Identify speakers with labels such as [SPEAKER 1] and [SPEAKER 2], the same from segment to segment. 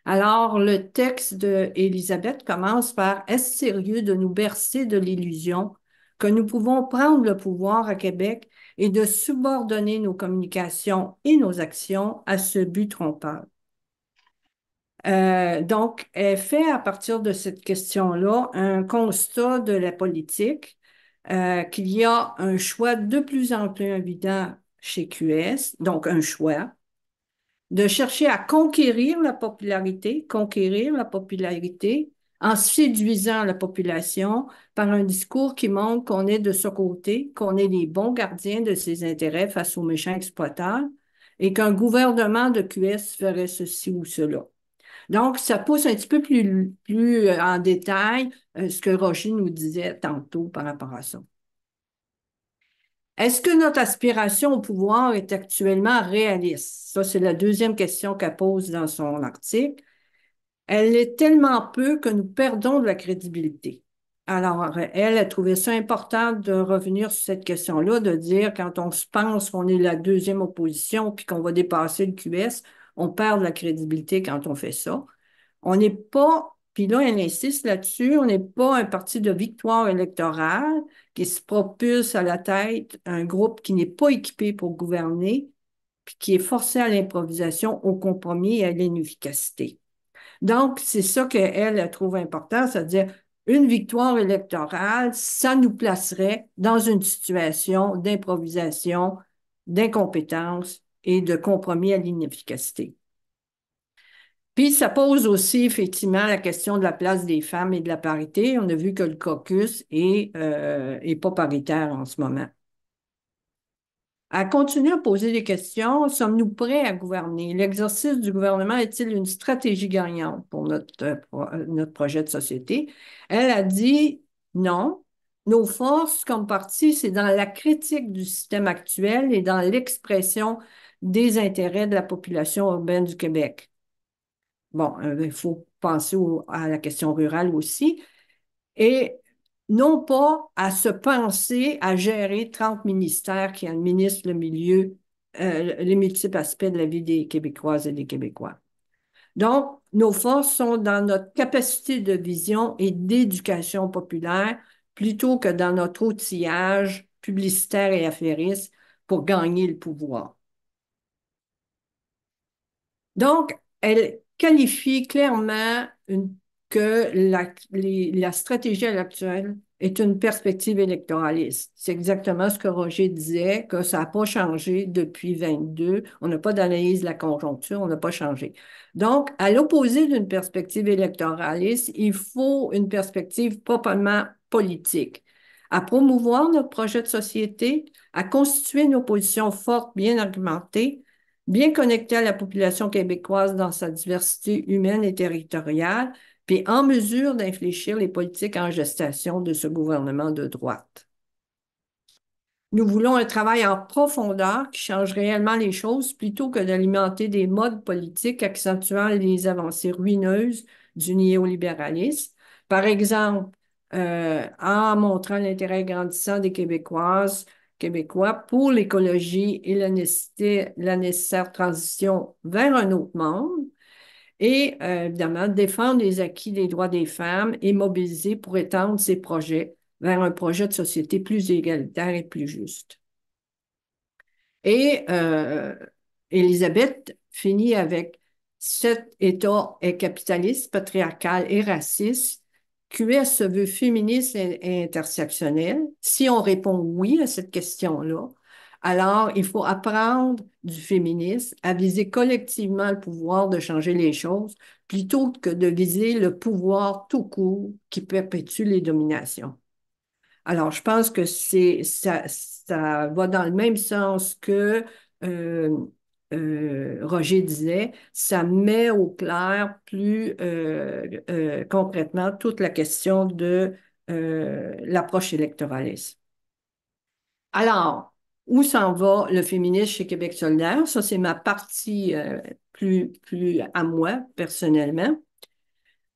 [SPEAKER 1] Alors, le texte d'Élisabeth commence par Est-ce sérieux de nous bercer de l'illusion que nous pouvons prendre le pouvoir à Québec et de subordonner nos communications et nos actions à ce but trompeur? Donc, elle fait à partir de cette question-là un constat de la politique, qu'il y a un choix de plus en plus évident chez QS, donc un choix de chercher à conquérir la popularité en séduisant la population par un discours qui montre qu'on est de ce côté, qu'on est les bons gardiens de ses intérêts face aux méchants exploiteurs et qu'un gouvernement de QS ferait ceci ou cela. Donc, ça pousse un petit peu plus en détail ce que Roger nous disait tantôt par rapport à ça. Est-ce que notre aspiration au pouvoir est actuellement réaliste? Ça, c'est la deuxième question qu'elle pose dans son article. Elle est tellement peu que nous perdons de la crédibilité. Alors, elle a trouvé ça important de revenir sur cette question-là, de dire quand on se pense qu'on est la deuxième opposition puis qu'on va dépasser le QS, on perd de la crédibilité quand on fait ça. On n'est pas, puis là, elle insiste là-dessus, on n'est pas un parti de victoire électorale qui se propulse à la tête un groupe qui n'est pas équipé pour gouverner, puis qui est forcé à l'improvisation, au compromis et à l'inefficacité. Donc, c'est ça qu'elle trouve important, c'est-à-dire une victoire électorale, ça nous placerait dans une situation d'improvisation, d'incompétence et de compromis à l'inefficacité. Puis, ça pose aussi effectivement la question de la place des femmes et de la parité. On a vu que le caucus est pas paritaire en ce moment. À continuer à poser des questions, sommes-nous prêts à gouverner? L'exercice du gouvernement est-il une stratégie gagnante pour notre projet de société? Elle a dit non. Nos forces comme parti, c'est dans la critique du système actuel et dans l'expression des intérêts de la population urbaine du Québec. Bon, il faut penser à la question rurale aussi. Et non pas à se penser à gérer 30 ministères qui administrent le milieu, les multiples aspects de la vie des Québécoises et des Québécois. Donc, nos forces sont dans notre capacité de vision et d'éducation populaire plutôt que dans notre outillage publicitaire et affairiste pour gagner le pouvoir. Donc, elle qualifie clairement que la stratégie actuelle est une perspective électoraliste. C'est exactement ce que Roger disait, que ça n'a pas changé depuis 22. On n'a pas d'analyse de la conjoncture, on n'a pas changé. Donc, à l'opposé d'une perspective électoraliste, il faut une perspective proprement politique. À promouvoir notre projet de société, à constituer nos positions fortes, bien argumentées, bien connecté à la population québécoise dans sa diversité humaine et territoriale, puis en mesure d'infléchir les politiques en gestation de ce gouvernement de droite. Nous voulons un travail en profondeur qui change réellement les choses plutôt que d'alimenter des modes politiques accentuant les avancées ruineuses du néolibéralisme. Par exemple, en montrant l'intérêt grandissant des Québécoises, Québécois pour l'écologie et la nécessaire transition vers un autre monde. Et évidemment, défendre les acquis des droits des femmes et mobiliser pour étendre ces projets vers un projet de société plus égalitaire et plus juste. Et Élisabeth finit avec cet État est capitaliste, patriarcal et raciste. QS se veut féministe et intersectionnel. Si on répond oui à cette question-là, alors il faut apprendre du féminisme à viser collectivement le pouvoir de changer les choses plutôt que de viser le pouvoir tout court qui perpétue les dominations. Alors, je pense que ça va dans le même sens que euh, Roger disait, ça met au clair plus concrètement toute la question de l'approche électoraliste. Alors, où s'en va le féminisme chez Québec solidaire? Ça, c'est ma partie plus à moi, personnellement.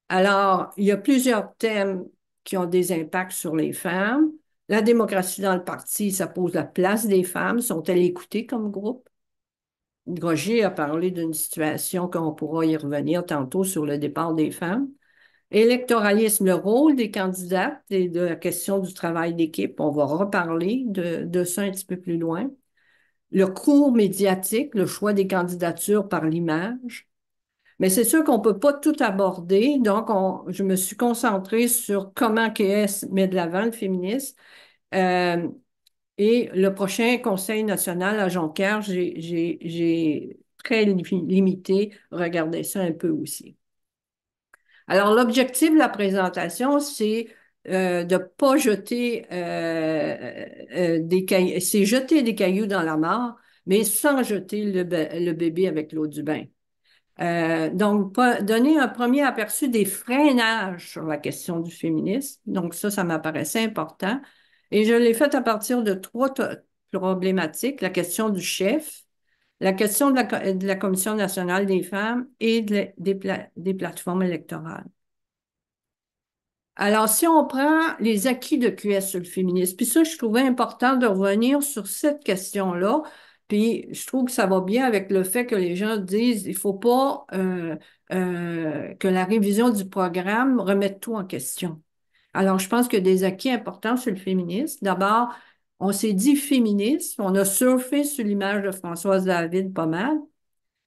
[SPEAKER 1] Alors, il y a plusieurs thèmes qui ont des impacts sur les femmes. La démocratie dans le parti, ça pose la place des femmes. Sont-elles écoutées comme groupe? Roger a parlé d'une situation qu'on pourra y revenir tantôt sur le départ des femmes. Électoralisme, le rôle des candidates et de la question du travail d'équipe. On va reparler de ça un petit peu plus loin. Le cours médiatique, le choix des candidatures par l'image. Mais c'est sûr qu'on ne peut pas tout aborder, donc je me suis concentrée sur comment QS met de l'avant le féminisme. Euh, et le prochain Conseil national à Jonquière, j'ai très limité regardé ça un peu aussi. Alors, l'objectif de la présentation, c'est de ne pas jeter des cailloux, c'est jeter des cailloux dans la mare, mais sans jeter le bébé avec l'eau du bain. Donc, donner un premier aperçu des freinages sur la question du féminisme. Donc, ça m'apparaissait important. Et je l'ai fait à partir de trois problématiques. La question du chef, la question de la Commission nationale des femmes et des plateformes électorales. Alors, si on prend les acquis de QS sur le féminisme, puis ça, je trouvais important de revenir sur cette question-là, puis je trouve que ça va bien avec le fait que les gens disent il faut pas que la révision du programme remette tout en question. Alors, je pense que des acquis importants sur le féminisme. D'abord, on s'est dit féministe, on a surfé sur l'image de Françoise David pas mal.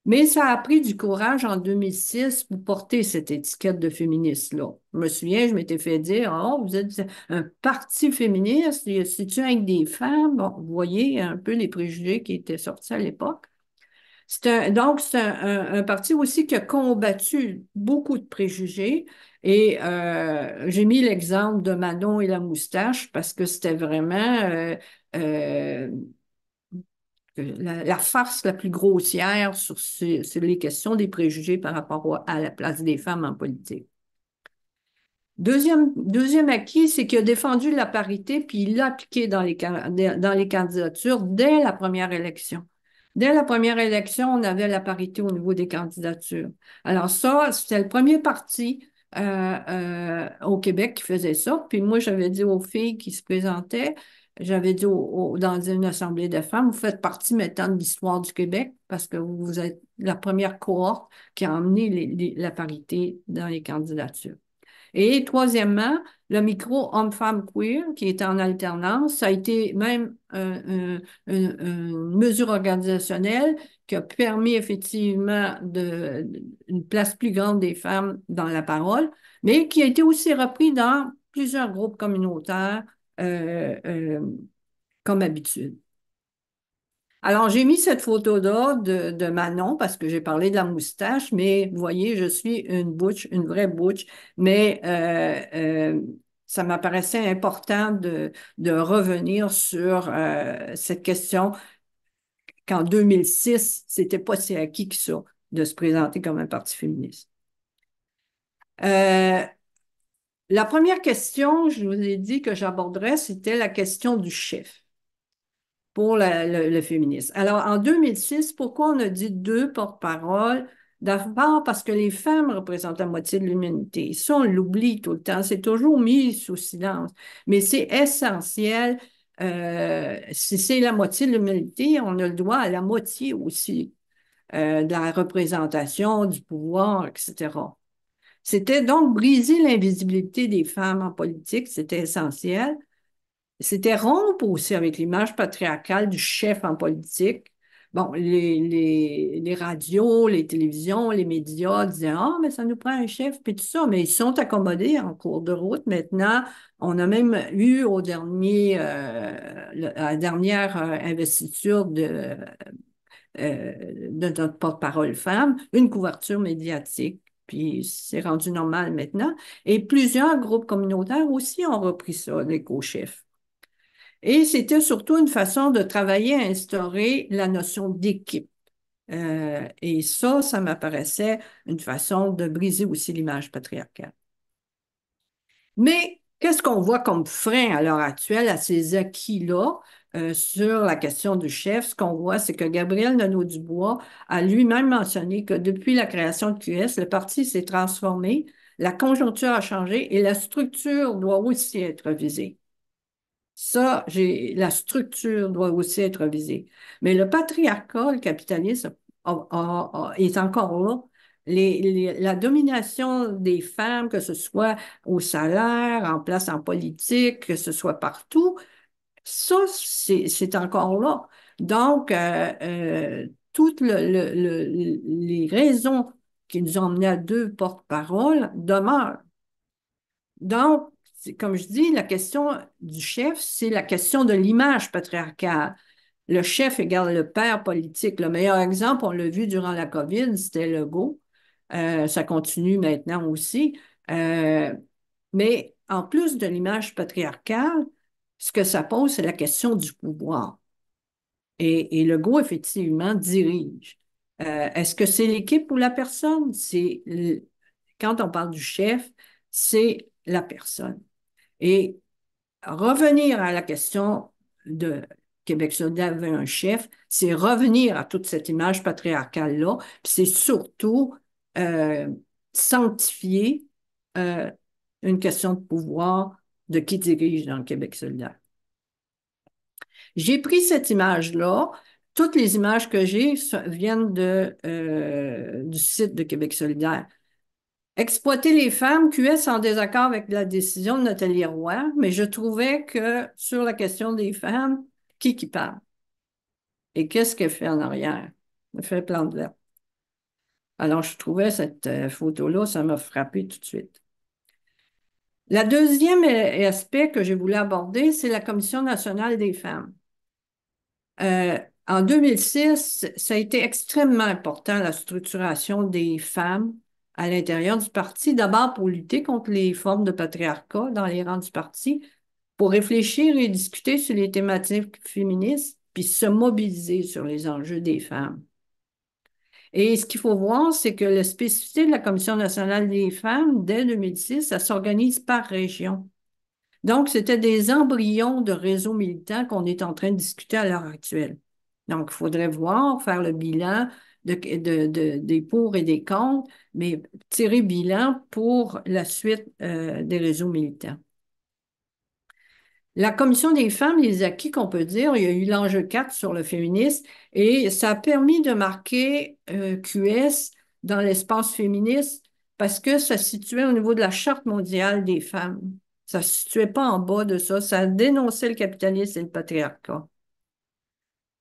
[SPEAKER 1] Mais ça a pris du courage en 2006 pour porter cette étiquette de féministe-là. Je me souviens, je m'étais fait dire, oh, vous êtes un parti féministe, c'est-tu avec des femmes? Bon, vous voyez un peu les préjugés qui étaient sortis à l'époque. Donc, c'est un parti aussi qui a combattu beaucoup de préjugés. Et j'ai mis l'exemple de Manon et la moustache parce que c'était vraiment euh, la farce la plus grossière sur les questions des préjugés par rapport à la place des femmes en politique. Deuxième acquis, c'est qu'il a défendu la parité, puis il l'a appliqué dans les candidatures dès la première élection. Dès la première élection, on avait la parité au niveau des candidatures. Alors ça, c'était le premier parti au Québec qui faisait ça. Puis moi, j'avais dit aux filles qui se présentaient, j'avais dit dans une assemblée de femmes, vous faites partie maintenant de l'histoire du Québec parce que vous êtes la première cohorte qui a emmené la parité dans les candidatures. Et troisièmement, le micro homme-femme queer, qui est en alternance, ça a été même une mesure organisationnelle qui a permis effectivement une place plus grande des femmes dans la parole, mais qui a été aussi repris dans plusieurs groupes communautaires euh, euh, comme habitude. Alors, j'ai mis cette photo-là de Manon parce que j'ai parlé de la moustache, mais vous voyez, je suis une butch, une vraie butch, mais ça m'apparaissait important de revenir sur cette question qu'en 2006, c'était pas si acquis que ça de se présenter comme un parti féministe. Euh, la première question, je vous ai dit que j'aborderais, c'était la question du chef pour le féminisme. Alors, en 2006, pourquoi on a dit deux porte-paroles? D'abord, parce que les femmes représentent la moitié de l'humanité. Ça, on l'oublie tout le temps. C'est toujours mis sous silence. Mais c'est essentiel. Si c'est la moitié de l'humanité, on a le droit à la moitié aussi de la représentation, du pouvoir, etc. C'était donc briser l'invisibilité des femmes en politique, c'était essentiel. C'était rompre aussi avec l'image patriarcale du chef en politique. Bon, les radios, les télévisions, les médias disaient, ah, mais ça nous prend un chef, puis tout ça, mais ils sont accommodés en cours de route. Maintenant, on a même eu à la dernière investiture de notre porte-parole femme, une couverture médiatique. Puis c'est rendu normal maintenant. Et plusieurs groupes communautaires aussi ont repris ça, les co-chefs. Et c'était surtout une façon de travailler à instaurer la notion d'équipe. Et ça m'apparaissait une façon de briser aussi l'image patriarcale. Mais qu'est-ce qu'on voit comme frein à l'heure actuelle à ces acquis-là sur la question du chef? Ce qu'on voit, c'est que Gabriel Nadeau-Dubois a lui-même mentionné que depuis la création de QS, le parti s'est transformé, la conjoncture a changé et la structure doit aussi être visée. La structure doit aussi être visée. Mais le patriarcat, le capitalisme, est encore là. La domination des femmes, que ce soit au salaire, en place en politique, que ce soit partout, ça, c'est encore là. Donc, toutes les raisons qui nous ont menés à deux porte-parole demeurent. Donc, comme je dis, la question du chef, c'est la question de l'image patriarcale. Le chef égale le père politique. Le meilleur exemple, on l'a vu durant la COVID, c'était Legault. Ça continue maintenant aussi. Euh, mais en plus de l'image patriarcale, ce que ça pose, c'est la question du pouvoir. Et Legault, effectivement, dirige. Est-ce que c'est l'équipe ou la personne? Quand on parle du chef, c'est la personne. Et revenir à la question de Québec solidaire veut un chef, c'est revenir à toute cette image patriarcale-là, puis c'est surtout euh, sanctifier euh, une question de pouvoir de qui dirige dans le Québec solidaire. J'ai pris cette image-là. Toutes les images que j'ai viennent du site de Québec solidaire. Exploiter les femmes, QS en désaccord avec la décision de Nathalie Roy, mais je trouvais que sur la question des femmes, qui parle? Et qu'est-ce qu'elle fait en arrière? Elle fait plante verte. Alors, je trouvais cette photo-là, ça m'a frappé tout de suite. La deuxième aspect que j'ai voulu aborder, c'est la Commission nationale des femmes. Euh, En 2006, ça a été extrêmement important, la structuration des femmes à l'intérieur du parti, d'abord pour lutter contre les formes de patriarcat dans les rangs du parti, pour réfléchir et discuter sur les thématiques féministes, puis se mobiliser sur les enjeux des femmes. Et ce qu'il faut voir, c'est que la spécificité de la Commission nationale des femmes, dès 2006, ça s'organise par région. Donc, c'était des embryons de réseaux militants qu'on est en train de discuter à l'heure actuelle. Donc, il faudrait voir, faire le bilan des pour et des contre, mais tirer bilan pour la suite des réseaux militants. La Commission des femmes, les acquis qu'on peut dire, il y a eu l'enjeu 4 sur le féminisme et ça a permis de marquer QS dans l'espace féministe parce que ça se situait au niveau de la Charte mondiale des femmes. Ça ne se situait pas en bas de ça. Ça dénonçait le capitalisme et le patriarcat.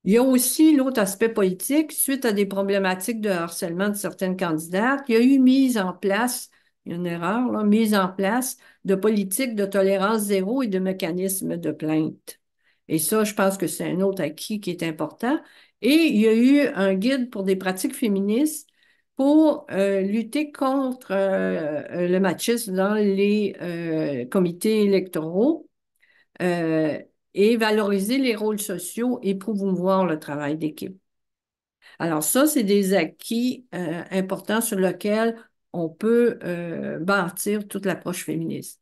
[SPEAKER 1] Il y a aussi l'autre aspect politique. Suite à des problématiques de harcèlement de certaines candidates, il y a eu mise en place, il y a une erreur, là, mise en place de politiques de tolérance zéro et de mécanismes de plainte. Et ça, je pense que c'est un autre acquis qui est important. Et il y a eu un guide pour des pratiques féministes pour lutter contre le machisme dans les comités électoraux euh, et valoriser les rôles sociaux et promouvoir le travail d'équipe. Alors ça, c'est des acquis importants sur lesquels on peut bâtir toute l'approche féministe.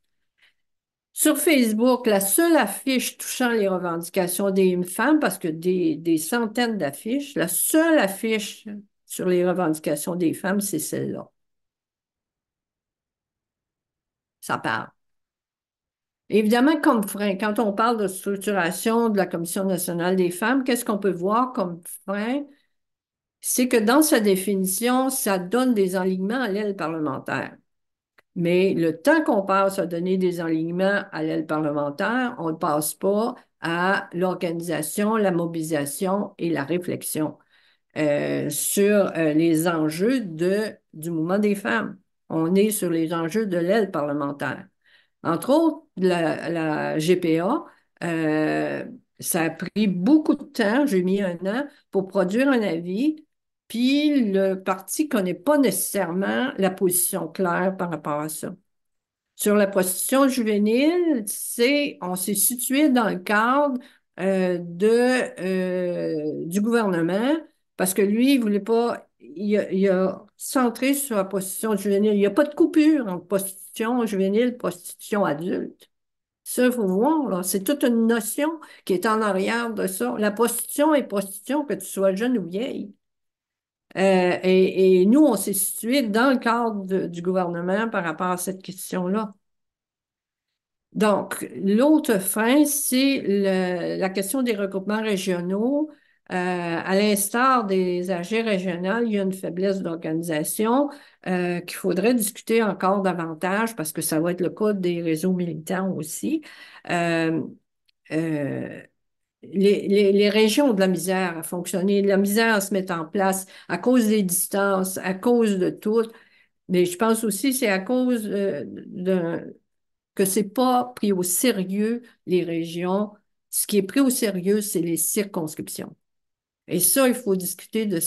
[SPEAKER 1] Sur Facebook, la seule affiche touchant les revendications des femmes, parce que des centaines d'affiches, la seule affiche sur les revendications des femmes, c'est celle-là. Ça parle. Évidemment, comme frein, quand on parle de structuration de la Commission nationale des femmes, qu'est-ce qu'on peut voir comme frein? C'est que dans sa définition, ça donne des enlignements à l'aile parlementaire. Mais le temps qu'on passe à donner des enlignements à l'aile parlementaire, on ne passe pas à l'organisation, la mobilisation et la réflexion sur les enjeux du mouvement des femmes. On est sur les enjeux de l'aile parlementaire. Entre autres, la GPA, euh, ça a pris beaucoup de temps, j'ai mis un an, pour produire un avis, puis le parti ne connaît pas nécessairement la position claire par rapport à ça. Sur la prostitution juvénile, on s'est situé dans le cadre du gouvernement parce que lui, il voulait pas, il a centré sur la prostitution juvénile. Il n'y a pas de coupure entre prostitution juvénile et prostitution adulte. Ça, il faut voir, là. C'est toute une notion qui est en arrière de ça. La prostitution est prostitution, que tu sois jeune ou vieille. Et nous, on s'est situé dans le cadre du gouvernement par rapport à cette question-là. Donc, l'autre frein, c'est la question des regroupements régionaux. À l'instar des AG régionales, il y a une faiblesse d'organisation qu'il faudrait discuter encore davantage parce que ça va être le cas des réseaux militants aussi. Euh, euh, les régions ont de la misère à fonctionner, de la misère à se mettre en place à cause des distances, à cause de tout. Mais je pense aussi que c'est à cause que c'est pas pris au sérieux les régions. Ce qui est pris au sérieux, c'est les circonscriptions. Et ça, il faut discuter de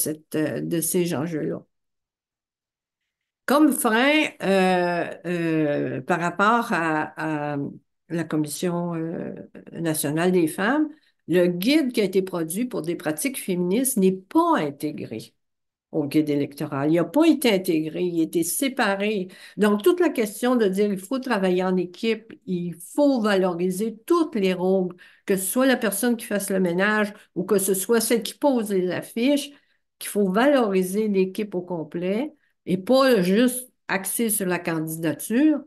[SPEAKER 1] ces enjeux-là. Comme frein, par rapport à la Commission nationale des femmes, le guide qui a été produit pour des pratiques féministes n'est pas intégré au guide électoral. Il n'a pas été intégré, il a été séparé. Donc, toute la question de dire il faut travailler en équipe, il faut valoriser tous les rôles, que ce soit la personne qui fasse le ménage ou que ce soit celle qui pose les affiches, qu'il faut valoriser l'équipe au complet et pas juste axer sur la candidature.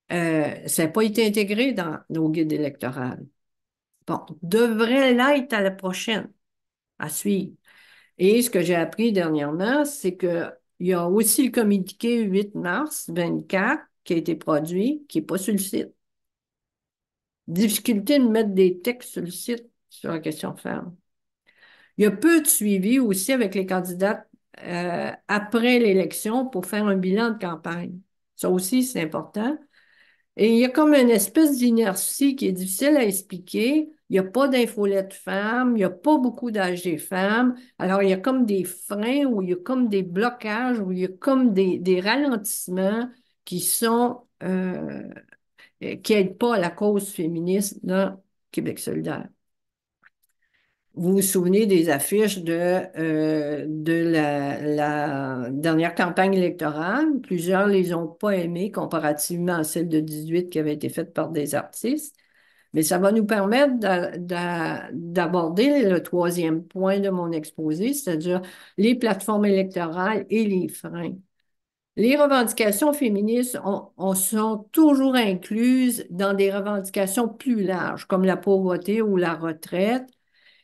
[SPEAKER 1] Ça n'a pas été intégré dans nos guides électoraux. Bon, devrait l'être à la prochaine, à suivre. Et ce que j'ai appris dernièrement, c'est qu'il y a aussi le communiqué 8 mars 24 qui a été produit, qui n'est pas sur le site. Difficulté de mettre des textes sur le site sur la question femmes. Il y a peu de suivi aussi avec les candidats après l'élection pour faire un bilan de campagne. Ça aussi, c'est important. Et il y a comme une espèce d'inertie qui est difficile à expliquer. Il n'y a pas d'infolette femmes, il n'y a pas beaucoup d'AG femmes. Alors, il y a comme des freins ou il y a comme des blocages ou il y a comme des ralentissements qui sont qui n'aident pas à la cause féministe dans Québec solidaire. Vous vous souvenez des affiches de la dernière campagne électorale? Plusieurs ne les ont pas aimées comparativement à celle de 18 qui avait été faite par des artistes. Mais ça va nous permettre d'aborder le troisième point de mon exposé, c'est-à-dire les plateformes électorales et les freins. Les revendications féministes sont toujours incluses dans des revendications plus larges, comme la pauvreté ou la retraite.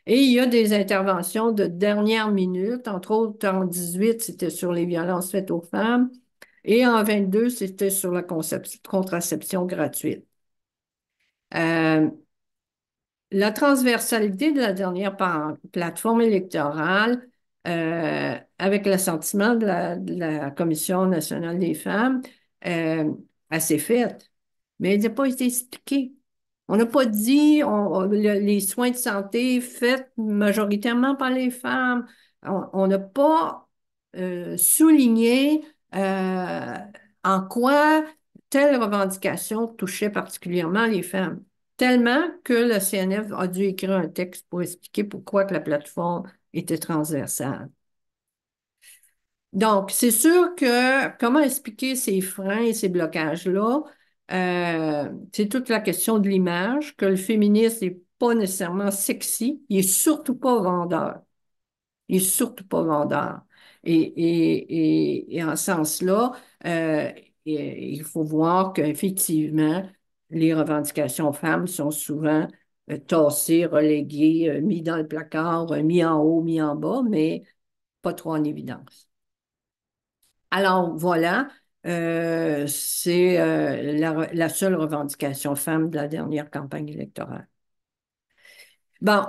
[SPEAKER 1] Et il y a des interventions de dernière minute, entre autres en 18, c'était sur les violences faites aux femmes, et en 22, c'était sur la contraception gratuite. Euh, la transversalité de la dernière plateforme électorale, avec l'assentiment de la Commission nationale des femmes, euh, elle s'est faite, mais elle n'a pas été expliquée. On n'a pas dit les soins de santé faits majoritairement par les femmes. On n'a pas souligné euh, en quoi telle revendication touchait particulièrement les femmes. Tellement que le CNF a dû écrire un texte pour expliquer pourquoi que la plateforme était transversale. Donc, c'est sûr que comment expliquer ces freins et ces blocages-là, c'est toute la question de l'image, que le féminisme n'est pas nécessairement sexy, il est surtout pas vendeur. Il est surtout pas vendeur. Et en ce sens-là, euh, il faut voir qu'effectivement, les revendications femmes sont souvent tassées, reléguées, mis dans le placard, mis en haut, mis en bas, mais pas trop en évidence. Alors voilà, c'est la seule revendication femme de la dernière campagne électorale. Bon,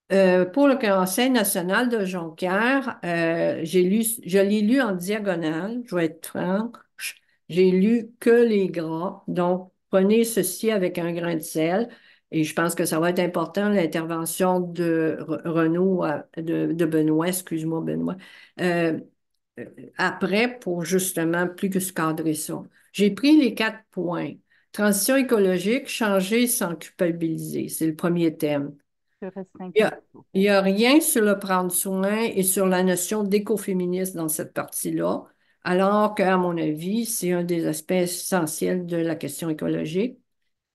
[SPEAKER 1] pour le Conseil national de Jonquière, je l'ai lu en diagonale, je vais être franche, j'ai lu que les gras, donc prenez ceci avec un grain de sel, et je pense que ça va être important, l'intervention de Renaud, de Benoît, excuse-moi Benoît, euh, après pour justement plus que se cadrer ça. J'ai pris les 4 points. Transition écologique, changer sans culpabiliser, c'est le premier thème.
[SPEAKER 2] Je restreins
[SPEAKER 1] Il
[SPEAKER 2] s'il
[SPEAKER 1] n'y a,
[SPEAKER 2] vous
[SPEAKER 1] il
[SPEAKER 2] plaît.
[SPEAKER 1] y a rien sur le prendre soin et sur la notion d'écoféminisme dans cette partie-là, alors qu'à mon avis, c'est un des aspects essentiels de la question écologique.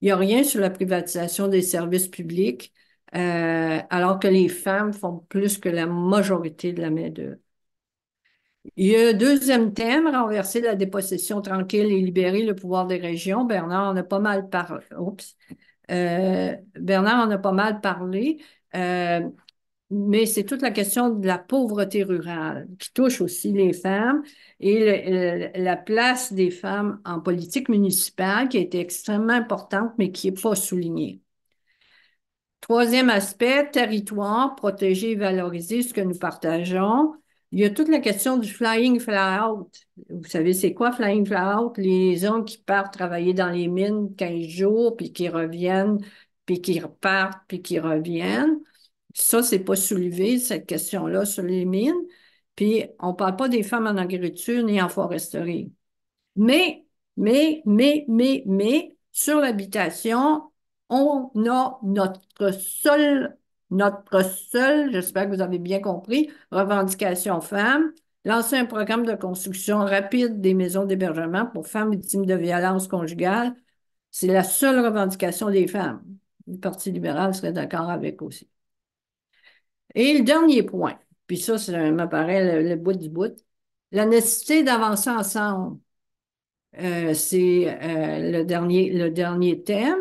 [SPEAKER 1] Il n'y a rien sur la privatisation des services publics, alors que les femmes font plus que la majorité de la main-d'œuvre. Il y a un deuxième thème, renverser la dépossession tranquille et libérer le pouvoir des régions. Bernard en a pas mal parlé. Oups. Bernard en a pas mal parlé. mais c'est toute la question de la pauvreté rurale qui touche aussi les femmes et la place des femmes en politique municipale qui a été extrêmement importante, mais qui n'est pas soulignée. Troisième aspect, territoire, protéger et valoriser ce que nous partageons. Il y a toute la question du flying fly-out. Vous savez, c'est quoi flying fly-out? Les hommes qui partent travailler dans les mines 15 jours, puis qui reviennent, puis qui repartent, puis qui reviennent. Ça, c'est pas soulevé, cette question-là, sur les mines. Puis, on parle pas des femmes en agriculture ni en foresterie. Mais, sur l'habitation, on a notre seule, j'espère que vous avez bien compris, revendication femmes, lancer un programme de construction rapide des maisons d'hébergement pour femmes victimes de violences conjugales. C'est la seule revendication des femmes. Le Parti libéral serait d'accord avec aussi. Et le dernier point, puis ça, ça m'apparaît le bout du bout, la nécessité d'avancer ensemble. C'est le dernier thème.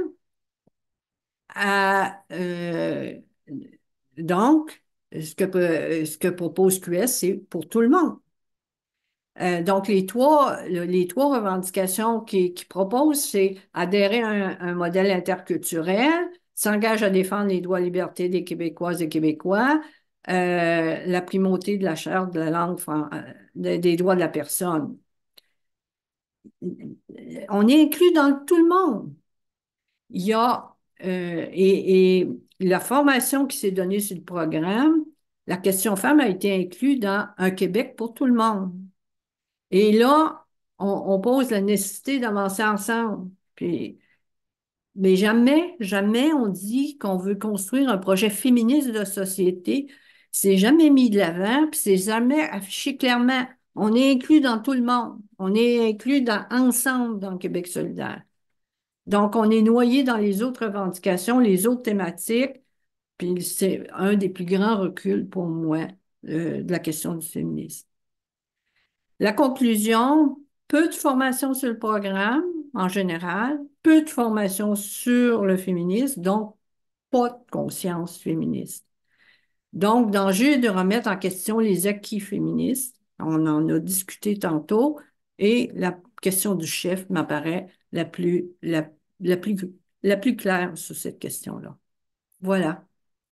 [SPEAKER 1] Donc, ce que propose QS, c'est pour tout le monde. Donc, les trois revendications qu'il propose, c'est adhérer à un modèle interculturel, s'engage à défendre les droits et libertés des Québécoises et Québécois, la primauté de la Charte de la langue, des droits de la personne. On est inclus dans tout le monde. Il y a, et la formation qui s'est donnée sur le programme, la question femme a été inclue dans un Québec pour tout le monde. Et là, on pose la nécessité d'avancer ensemble. Mais jamais, jamais on dit qu'on veut construire un projet féministe de société. C'est jamais mis de l'avant, puis c'est jamais affiché clairement. On est inclus dans tout le monde. On est inclus ensemble dans Québec solidaire. Donc, on est noyé dans les autres revendications, les autres thématiques, puis c'est un des plus grands reculs pour moi de la question du féminisme. La conclusion, peu de formation sur le programme en général, peu de formation sur le féminisme, donc pas de conscience féministe. Donc, danger de remettre en question les acquis féministes. On en a discuté tantôt et la question du chef m'apparaît la plus claire sur cette question-là. Voilà.